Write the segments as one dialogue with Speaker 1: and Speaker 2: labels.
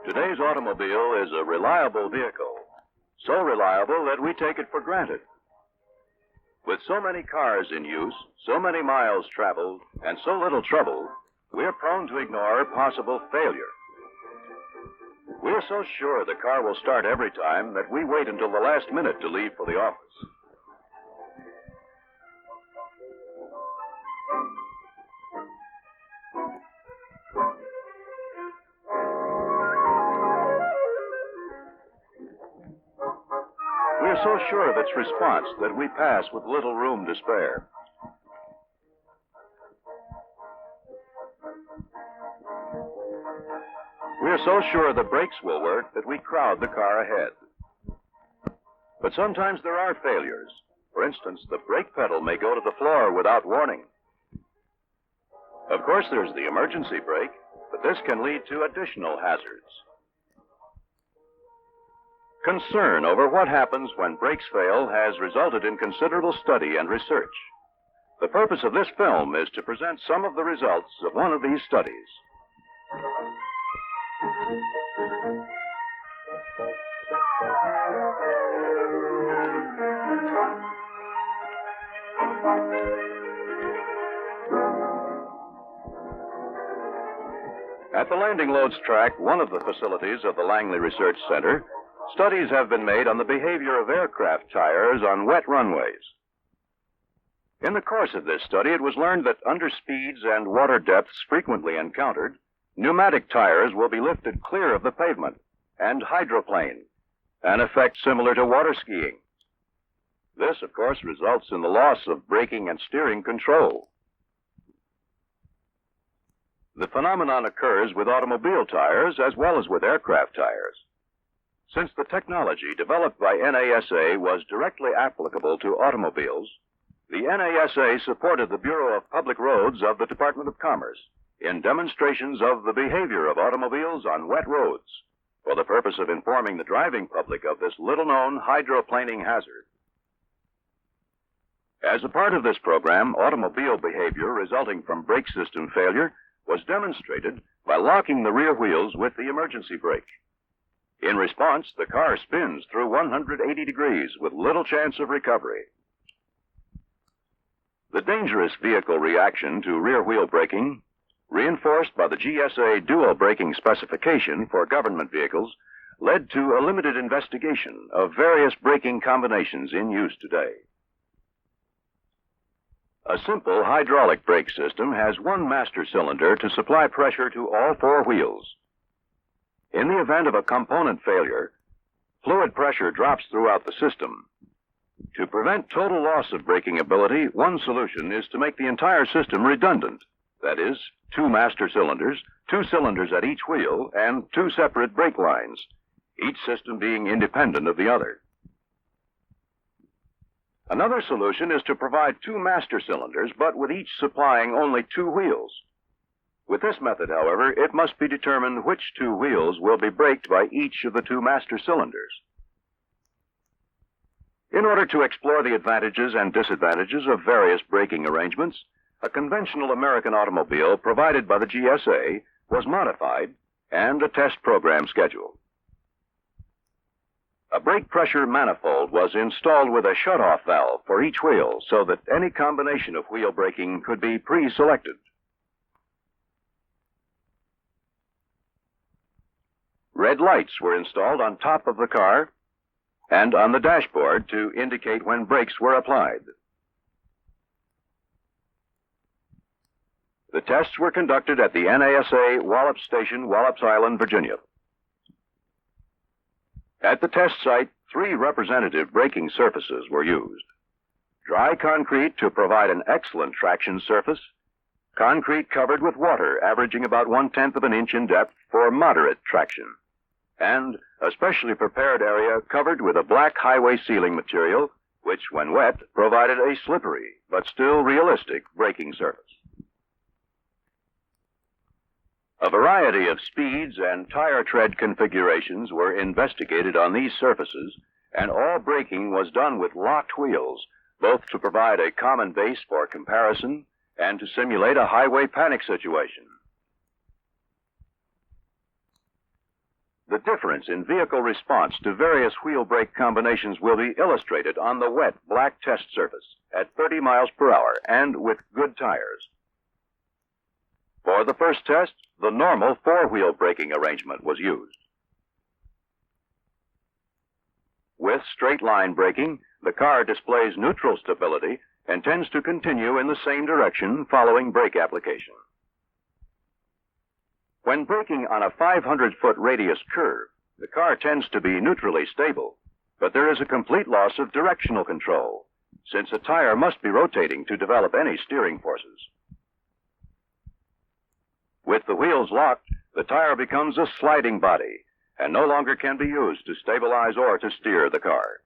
Speaker 1: Today's automobile is a reliable vehicle, so reliable that we take it for granted. With so many cars in use, so many miles traveled, and so little trouble, we're prone to ignore possible failure. We're so sure the car will start every time that we wait until the last minute to leave for the office. We're so sure of its response that we pass with little room to spare. We're so sure the brakes will work that we crowd the car ahead. But sometimes there are failures. For instance, the brake pedal may go to the floor without warning. Of course, there's the emergency brake, but this can lead to additional hazards. Concern over what happens when brakes fail has resulted in considerable study and research. The purpose of this film is to present some of the results of one of these studies. At the Landing Loads Track, one of the facilities of the Langley Research Center, studies have been made on the behavior of aircraft tires on wet runways. In the course of this study, it was learned that under speeds and water depths frequently encountered, pneumatic tires will be lifted clear of the pavement and hydroplane, an effect similar to water skiing. This, of course, results in the loss of braking and steering control. The phenomenon occurs with automobile tires as well as with aircraft tires. Since the technology developed by NASA was directly applicable to automobiles, the NASA supported the Bureau of Public Roads of the Department of Commerce in demonstrations of the behavior of automobiles on wet roads for the purpose of informing the driving public of this little-known hydroplaning hazard. As a part of this program, automobile behavior resulting from brake system failure was demonstrated by locking the rear wheels with the emergency brake. In response, the car spins through 180 degrees with little chance of recovery. The dangerous vehicle reaction to rear wheel braking, reinforced by the GSA dual braking specification for government vehicles, led to a limited investigation of various braking combinations in use today. A simple hydraulic brake system has one master cylinder to supply pressure to all four wheels. In the event of a component failure, fluid pressure drops throughout the system. To prevent total loss of braking ability, one solution is to make the entire system redundant. That is, two master cylinders, two cylinders at each wheel, and two separate brake lines, each system being independent of the other. Another solution is to provide two master cylinders, but with each supplying only two wheels. With this method, however, it must be determined which two wheels will be braked by each of the two master cylinders. In order to explore the advantages and disadvantages of various braking arrangements, a conventional American automobile provided by the GSA was modified and a test program scheduled. A brake pressure manifold was installed with a shutoff valve for each wheel so that any combination of wheel braking could be pre-selected. Red lights were installed on top of the car and on the dashboard to indicate when brakes were applied. The tests were conducted at the NASA Wallops Station, Wallops Island, Virginia. At the test site, 3 representative braking surfaces were used. Dry concrete to provide an excellent traction surface, concrete covered with water averaging about 1/10 of an inch in depth for moderate traction, and a specially prepared area covered with a black highway sealing material, which, when wet, provided a slippery but still realistic braking surface. A variety of speeds and tire tread configurations were investigated on these surfaces, and all braking was done with locked wheels, both to provide a common base for comparison and to simulate a highway panic situation. The difference in vehicle response to various wheel brake combinations will be illustrated on the wet black test surface at 30 miles per hour and with good tires. For the first test, the normal four-wheel braking arrangement was used. With straight-line braking, the car displays neutral stability and tends to continue in the same direction following brake application. When braking on a 500-foot radius curve, the car tends to be neutrally stable, but there is a complete loss of directional control, since a tire must be rotating to develop any steering forces. With the wheels locked, the tire becomes a sliding body and no longer can be used to stabilize or to steer the car.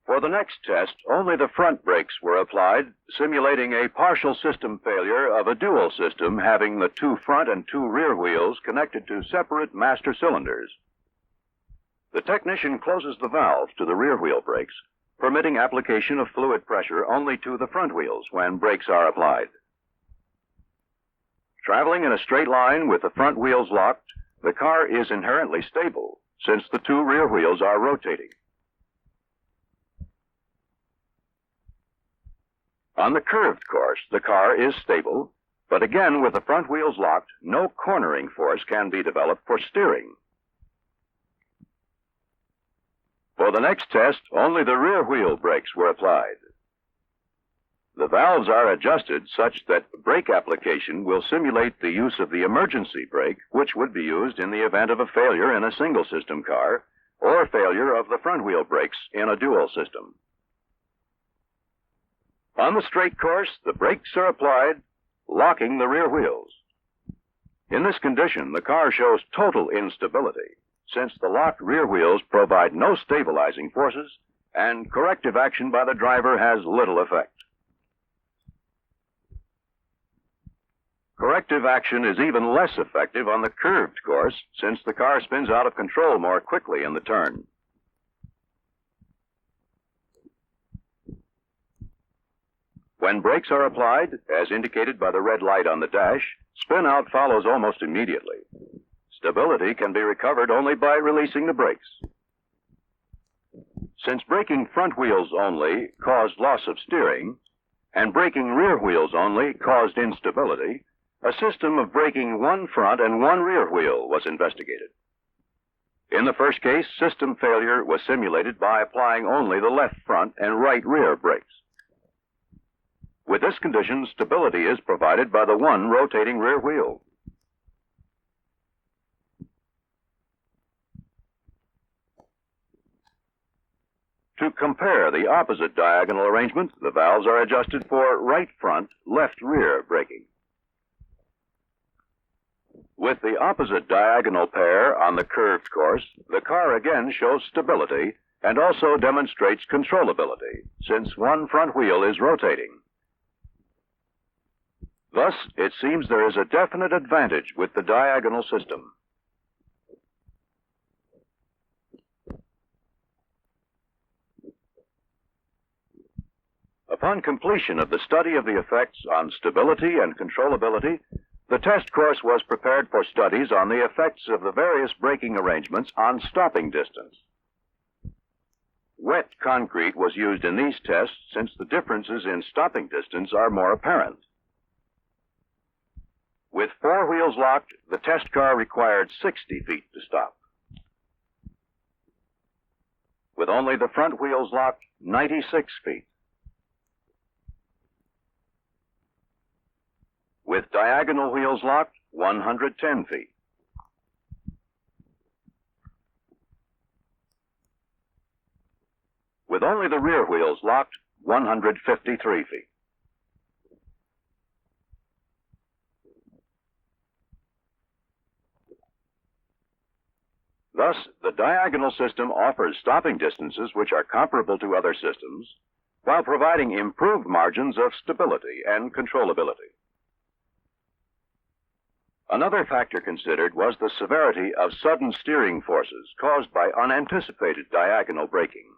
Speaker 1: For the next test, only the front brakes were applied, simulating a partial system failure of a dual system having the two front and two rear wheels connected to separate master cylinders. The technician closes the valve to the rear wheel brakes, permitting application of fluid pressure only to the front wheels when brakes are applied. Traveling in a straight line with the front wheels locked, the car is inherently stable since the two rear wheels are rotating. On the curved course, the car is stable, but again with the front wheels locked, no cornering force can be developed for steering. For the next test, only the rear wheel brakes were applied. The valves are adjusted such that brake application will simulate the use of the emergency brake, which would be used in the event of a failure in a single system car or failure of the front wheel brakes in a dual system. On the straight course, the brakes are applied, locking the rear wheels. In this condition, the car shows total instability, since the locked rear wheels provide no stabilizing forces and corrective action by the driver has little effect. Corrective action is even less effective on the curved course, since the car spins out of control more quickly in the turn. When brakes are applied, as indicated by the red light on the dash, spin-out follows almost immediately. Stability can be recovered only by releasing the brakes. Since braking front wheels only caused loss of steering, and braking rear wheels only caused instability, a system of braking one front and one rear wheel was investigated. In the first case, system failure was simulated by applying only the left front and right rear brakes. With this condition, stability is provided by the one rotating rear wheel. To compare the opposite diagonal arrangement, the valves are adjusted for right front, left rear braking. With the opposite diagonal pair on the curved course, the car again shows stability and also demonstrates controllability, since one front wheel is rotating. Thus, it seems there is a definite advantage with the diagonal system. Upon completion of the study of the effects on stability and controllability, the test course was prepared for studies on the effects of the various braking arrangements on stopping distance. Wet concrete was used in these tests since the differences in stopping distance are more apparent. With four wheels locked, the test car required 60 feet to stop. With only the front wheels locked, 96 feet. With diagonal wheels locked, 110 feet. With only the rear wheels locked, 153 feet. Thus, the diagonal system offers stopping distances which are comparable to other systems, while providing improved margins of stability and controllability. Another factor considered was the severity of sudden steering forces caused by unanticipated diagonal braking.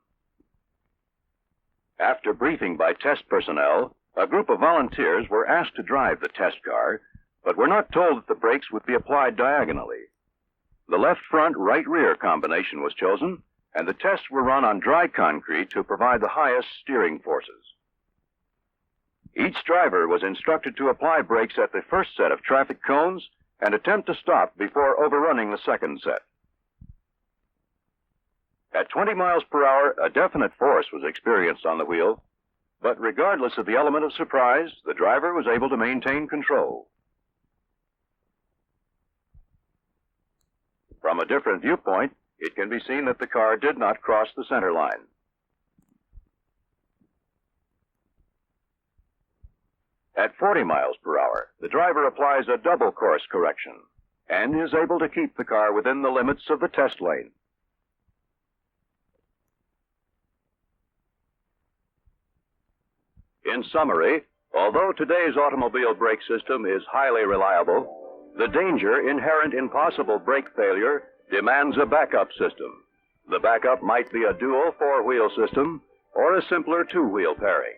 Speaker 1: After briefing by test personnel, A group of volunteers were asked to drive the test car, but were not told that the brakes would be applied diagonally. The left front, right rear combination was chosen, and the tests were run on dry concrete to provide the highest steering forces. Each driver was instructed to apply brakes at the first set of traffic cones and attempt to stop before overrunning the second set. At 20 miles per hour, a definite force was experienced on the wheel, but regardless of the element of surprise, the driver was able to maintain control. From a different viewpoint, it can be seen that the car did not cross the center line. At 40 miles per hour, the driver applies a double course correction and is able to keep the car within the limits of the test lane. In summary, although today's automobile brake system is highly reliable, the danger inherent in possible brake failure demands a backup system. The backup might be a dual four-wheel system or a simpler two-wheel pairing.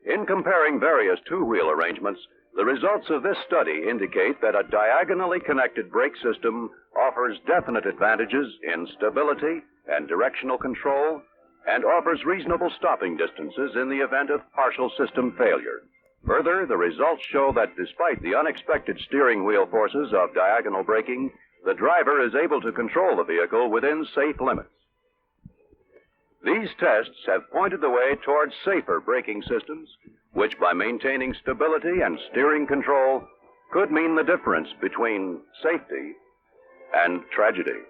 Speaker 1: In comparing various two-wheel arrangements, the results of this study indicate that a diagonally connected brake system offers definite advantages in stability and directional control and offers reasonable stopping distances in the event of partial system failure. Further, the results show that despite the unexpected steering wheel forces of diagonal braking, the driver is able to control the vehicle within safe limits. These tests have pointed the way towards safer braking systems, which by maintaining stability and steering control could mean the difference between safety and tragedy.